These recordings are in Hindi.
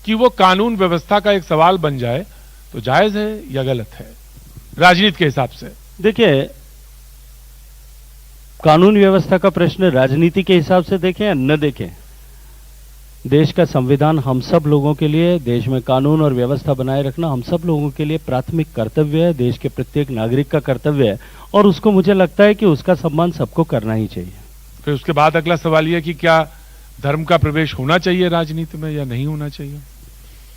कि वो कानून व्यवस्था का एक सवाल बन जाए तो जायज है या गलत है राजनीति के हिसाब से? देखिए, कानून व्यवस्था का प्रश्न राजनीति के हिसाब से देखें या न देखें, देश का संविधान हम सब लोगों के लिए, देश में कानून और व्यवस्था बनाए रखना हम सब लोगों के लिए प्राथमिक कर्तव्य है, देश के प्रत्येक नागरिक का कर्तव्य है, और उसको मुझे लगता है कि उसका सम्मान सबको करना ही चाहिए। फिर उसके बाद अगला सवाल यह कि क्या धर्म का प्रवेश होना चाहिए राजनीति में या नहीं होना चाहिए?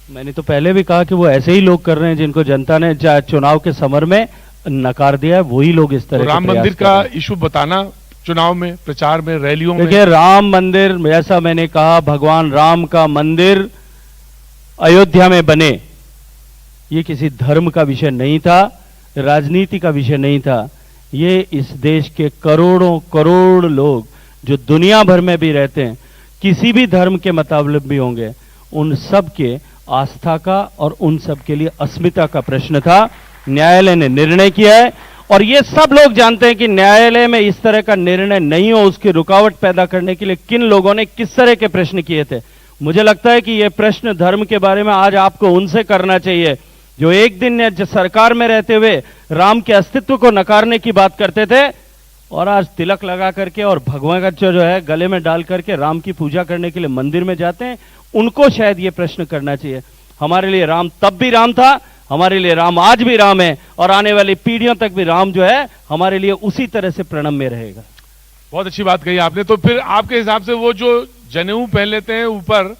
मैंने तो पहले भी कहा कि वो ऐसे ही लोग कर रहे हैं जिनको जनता ने चुनाव के समर में नकार दिया है, वही लोग इस तरह तो राम मंदिर का इशू बताना चुनाव में, प्रचार में, रैलियों में। देखिए, राम मंदिर, जैसा मैंने कहा, भगवान राम का मंदिर अयोध्या में बने, ये किसी धर्म का विषय नहीं था, राजनीति का विषय नहीं था। ये इस देश के करोड़ों करोड़ लोग जो दुनिया भर में भी रहते हैं, किसी भी धर्म के मुताबिक भी होंगे, उन सब के आस्था का और उन सब के लिए अस्मिता का प्रश्न था। न्यायालय ने निर्णय किया है और ये सब लोग जानते हैं कि न्यायालय में इस तरह का निर्णय नहीं हो, उसकी रुकावट पैदा करने के लिए किन लोगों ने किस तरह के प्रश्न किए थे। मुझे लगता है कि ये प्रश्न धर्म के बारे में आज आपको उनसे करना चाहिए जो एक दिन सरकार में रहते हुए राम के अस्तित्व को नकारने की बात करते थे और आज तिलक लगा करके और भगवान का जो है गले में डाल करके राम की पूजा करने के लिए मंदिर में जाते हैं। उनको शायद ये प्रश्न करना चाहिए। हमारे लिए राम तब भी राम था, हमारे लिए राम आज भी राम है, और आने वाली पीढ़ियों तक भी राम जो है हमारे लिए उसी तरह से प्रणम्य रहेगा। बहुत अच्छी बात कही आपने। तो फिर आपके हिसाब से वो जो जनेऊ पहन लेते हैं ऊपर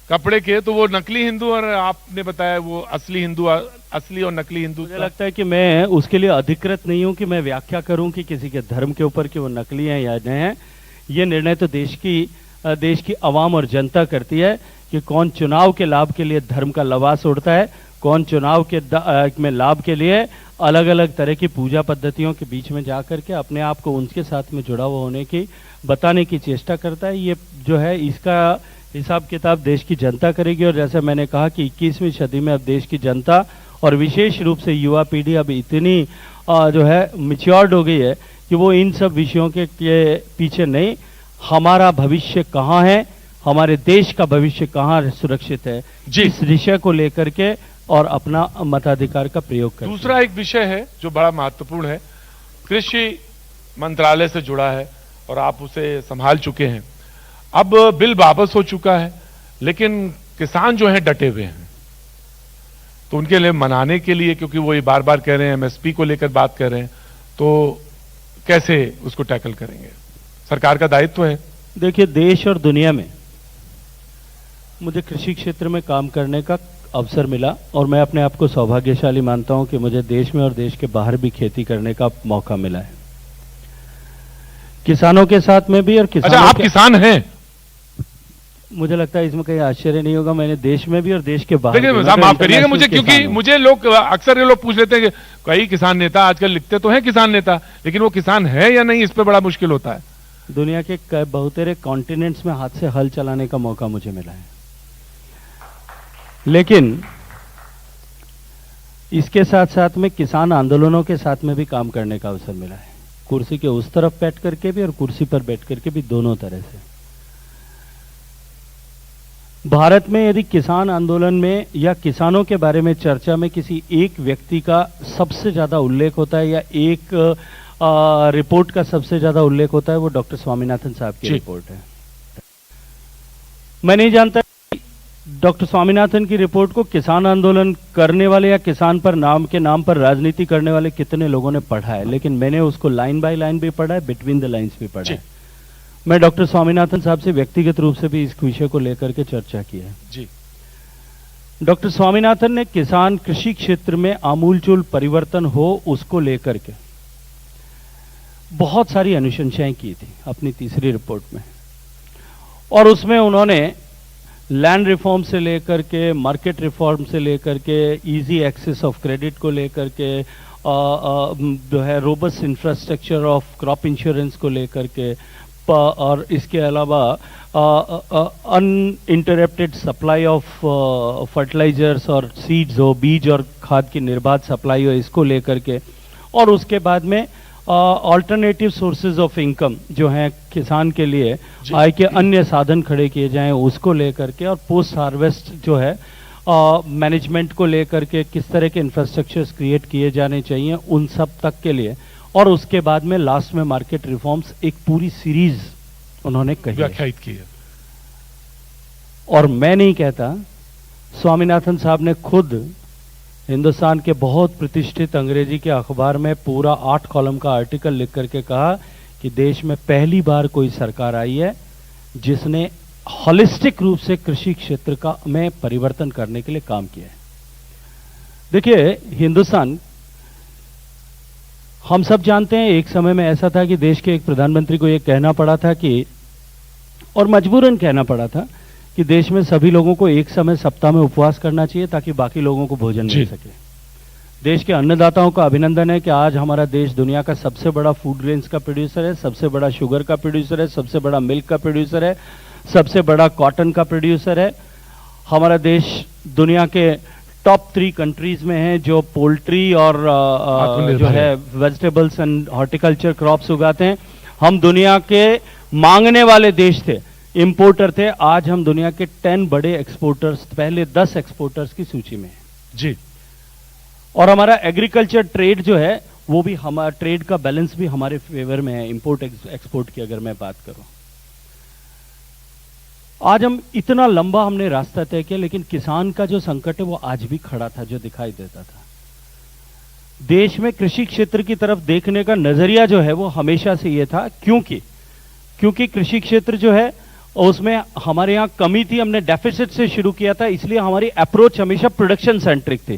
कपड़े के, तो वो नकली हिंदू, और आपने बताया वो असली हिंदू, असली और नकली हिंदू। मुझे लगता है कि मैं उसके लिए अधिकृत नहीं हूं कि मैं व्याख्या करूं कि किसी के धर्म के ऊपर कि वो नकली हैं या नहीं हैं। ये निर्णय तो देश की आवाम और जनता करती है कि कौन चुनाव के लाभ के लिए धर्म का लबास ओढ़ता है, कौन चुनाव के में लाभ के लिए अलग अलग तरह की पूजा पद्धतियों के बीच में जाकर के अपने आप को उनके साथ में जुड़ा हुआ होने की बताने की चेष्टा करता है। ये जो है इसका हिसाब किताब देश की जनता करेगी। और जैसे मैंने कहा कि 21वीं सदी में अब देश की जनता और विशेष रूप से युवा पीढ़ी अब इतनी जो है मैच्योर्ड हो गई है कि वो इन सब विषयों के पीछे नहीं, हमारा भविष्य कहाँ है, हमारे देश का भविष्य कहाँ सुरक्षित है, इस विषय को लेकर के और अपना मताधिकार का प्रयोग करें। दूसरा एक विषय है जो बड़ा महत्वपूर्ण है, कृषि मंत्रालय से जुड़ा है और आप उसे संभाल चुके हैं। अब बिल वापस हो चुका है, लेकिन किसान जो हैं डटे हुए हैं, तो उनके लिए मनाने के लिए, क्योंकि वो ये बार बार कह रहे हैं, एमएसपी को लेकर बात कर रहे हैं, तो कैसे उसको टैकल करेंगे? सरकार का दायित्व है। देखिए, देश और दुनिया में मुझे कृषि क्षेत्र में काम करने का अवसर मिला और मैं अपने आप को सौभाग्यशाली मानता हूं कि मुझे देश में और देश के बाहर भी खेती करने का मौका मिला है, किसानों के साथ में भी। और किसानों अच्छा, आप किसान हैं? मुझे लगता है इसमें कहीं आश्चर्य नहीं होगा, मैंने देश में भी और देश के बाहर भी। माफ करिएगा मुझे, क्योंकि मुझे लोग अक्सर ये लोग पूछ लेते हैं कि कई किसान नेता आजकल लिखते तो हैं किसान नेता, लेकिन वो किसान है या नहीं, इस पे बड़ा मुश्किल होता है। दुनिया के बहुतेरे कॉन्टिनेंट्स में हाथ से हल चलाने का मौका मुझे मिला है, लेकिन इसके साथ साथ में किसान आंदोलनों के साथ में भी काम करने का अवसर मिला है, कुर्सी के उस तरफ बैठ करके भी और कुर्सी पर बैठ करके भी, दोनों तरह से। भारत में यदि किसान आंदोलन में या किसानों के बारे में चर्चा में किसी एक व्यक्ति का सबसे ज्यादा उल्लेख होता है या एक रिपोर्ट का सबसे ज्यादा उल्लेख होता है, वो डॉक्टर स्वामीनाथन साहब की रिपोर्ट है। मैं नहीं जानता डॉक्टर स्वामीनाथन की रिपोर्ट को किसान आंदोलन करने वाले या किसान पर नाम पर राजनीति करने वाले कितने लोगों ने पढ़ा है, लेकिन मैंने उसको लाइन बाय लाइन भी पढ़ा है, बिटवीन द लाइंस भी पढ़ा है। मैं डॉक्टर स्वामीनाथन साहब से व्यक्तिगत रूप से भी इस विषय को लेकर के चर्चा की है। जी। डॉक्टर स्वामीनाथन ने किसान कृषि क्षेत्र में आमूलचूल परिवर्तन हो उसको लेकर के बहुत सारी अनुशंसाएं की थी अपनी तीसरी रिपोर्ट में, और उसमें उन्होंने लैंड रिफॉर्म से लेकर के, मार्केट रिफॉर्म से लेकर के, इजी एक्सेस ऑफ क्रेडिट को लेकर के, जो है robust infrastructure of crop insurance को लेकर के, और इसके अलावा अनइंटरप्टेड सप्लाई ऑफ फर्टिलाइजर्स और सीड्स हो, बीज और खाद की निर्बाध सप्लाई हो, इसको लेकर के, और उसके बाद में ऑल्टरनेटिव सोर्सेज ऑफ इनकम जो हैं किसान के लिए, जी। आय के अन्य साधन खड़े किए जाएं उसको लेकर के, और पोस्ट हार्वेस्ट जो है मैनेजमेंट को लेकर के किस तरह के इंफ्रास्ट्रक्चर्स क्रिएट किए जाने चाहिए उन सब तक के लिए, और उसके बाद में लास्ट में मार्केट रिफॉर्म्स, एक पूरी सीरीज उन्होंने कही है। व्याख्यायित की है। और मैं नहीं कहता, स्वामीनाथन साहब ने खुद हिंदुस्तान के बहुत प्रतिष्ठित अंग्रेजी के अखबार में पूरा 8 कॉलम का आर्टिकल लिख करके कहा कि देश में पहली बार कोई सरकार आई है जिसने हॉलिस्टिक रूप से कृषि क्षेत्र का में परिवर्तन करने के लिए काम किया है। देखिए, हिंदुस्तान, हम सब जानते हैं एक समय में ऐसा था कि देश के एक प्रधानमंत्री को यह कहना पड़ा था कि, और मजबूरन कहना पड़ा था कि देश में सभी लोगों को एक समय सप्ताह में उपवास करना चाहिए ताकि बाकी लोगों को भोजन मिल सके। देश के अन्नदाताओं का अभिनंदन है कि आज हमारा देश दुनिया का सबसे बड़ा फूड ग्रेन्स का प्रोड्यूसर है, सबसे बड़ा शुगर का प्रोड्यूसर है, सबसे बड़ा मिल्क का प्रोड्यूसर है, सबसे बड़ा कॉटन का प्रोड्यूसर है। हमारा देश दुनिया के टॉप 3 कंट्रीज में है जो पोल्ट्री और जो है वेजिटेबल्स एंड हॉर्टिकल्चर क्रॉप्स उगाते हैं। हम दुनिया के मांगने वाले देश थे, इंपोर्टर थे। आज हम दुनिया के 10 बड़े एक्सपोर्टर्स, पहले 10 एक्सपोर्टर्स की सूची में हैं जी। और हमारा एग्रीकल्चर ट्रेड जो है वो भी, हमारा ट्रेड का बैलेंस भी हमारे फेवर में है, इंपोर्ट एक्सपोर्ट की अगर मैं बात करूं। आज हम इतना लंबा हमने रास्ता तय किया, लेकिन किसान का जो संकट है वो आज भी खड़ा था, जो दिखाई देता था। देश में कृषि क्षेत्र की तरफ देखने का नजरिया जो है वो हमेशा से ये था, क्योंकि कृषि क्षेत्र जो है उसमें हमारे यहां कमी थी, हमने डेफिसिट से शुरू किया था, इसलिए हमारी अप्रोच हमेशा प्रोडक्शन सेंट्रिक थी।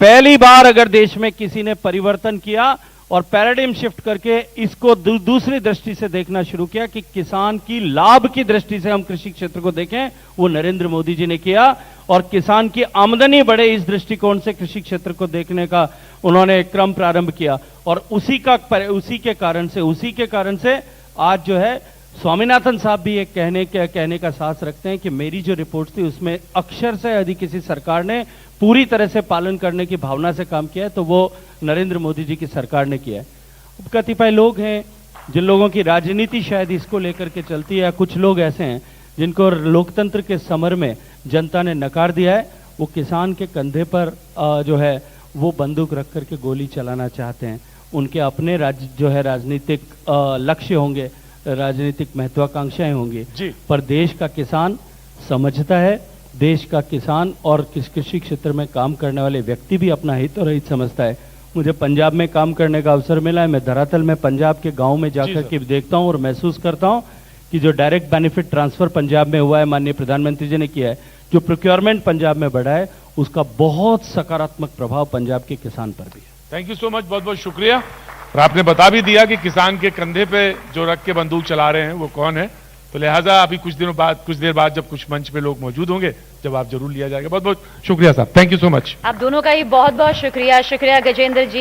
पहली बार अगर देश में किसी ने परिवर्तन किया और पैराडिम शिफ्ट करके इसको दूसरी दृष्टि से देखना शुरू किया कि किसान की लाभ की दृष्टि से हम कृषि क्षेत्र को देखें, वो नरेंद्र मोदी जी ने किया। और किसान की आमदनी बढ़े इस दृष्टिकोण से कृषि क्षेत्र को देखने का उन्होंने क्रम प्रारंभ किया। और उसी के कारण से आज जो है स्वामीनाथन साहब भी एक कहने का साहस रखते हैं कि मेरी जो रिपोर्ट थी उसमें अक्षर से यदि किसी सरकार ने पूरी तरह से पालन करने की भावना से काम किया है तो वो नरेंद्र मोदी जी की सरकार ने किया है। कतिपय लोग हैं जिन लोगों की राजनीति शायद इसको लेकर के चलती है, कुछ लोग ऐसे हैं जिनको लोकतंत्र के समर में जनता ने नकार दिया है। वो किसान के कंधे पर जो है वो बंदूक रख करके गोली चलाना चाहते हैं। उनके अपने राजनीतिक लक्ष्य होंगे, राजनीतिक महत्वाकांक्षाएं होंगी, पर देश का किसान समझता है, देश का किसान और कृषि क्षेत्र में काम करने वाले व्यक्ति भी अपना हित और हित समझता है। मुझे पंजाब में काम करने का अवसर मिला है, मैं धरातल में पंजाब के गांव में जाकर के देखता हूं और महसूस करता हूं कि जो डायरेक्ट बेनिफिट ट्रांसफर पंजाब में हुआ है, माननीय प्रधानमंत्री जी ने किया है, जो प्रोक्योरमेंट पंजाब में बढ़ा है, उसका बहुत सकारात्मक प्रभाव पंजाब के किसान पर भी है। थैंक यू सो मच, बहुत बहुत शुक्रिया। और आपने बता भी दिया कि किसान के कंधे पे जो रख के बंदूक चला रहे हैं वो कौन है, तो लिहाजा अभी कुछ देर बाद जब कुछ मंच पे लोग मौजूद होंगे जवाब जरूर लिया जाएगा। बहुत बहुत शुक्रिया साहब, थैंक यू सो मच। आप दोनों का ही बहुत बहुत शुक्रिया गजेंद्र जी।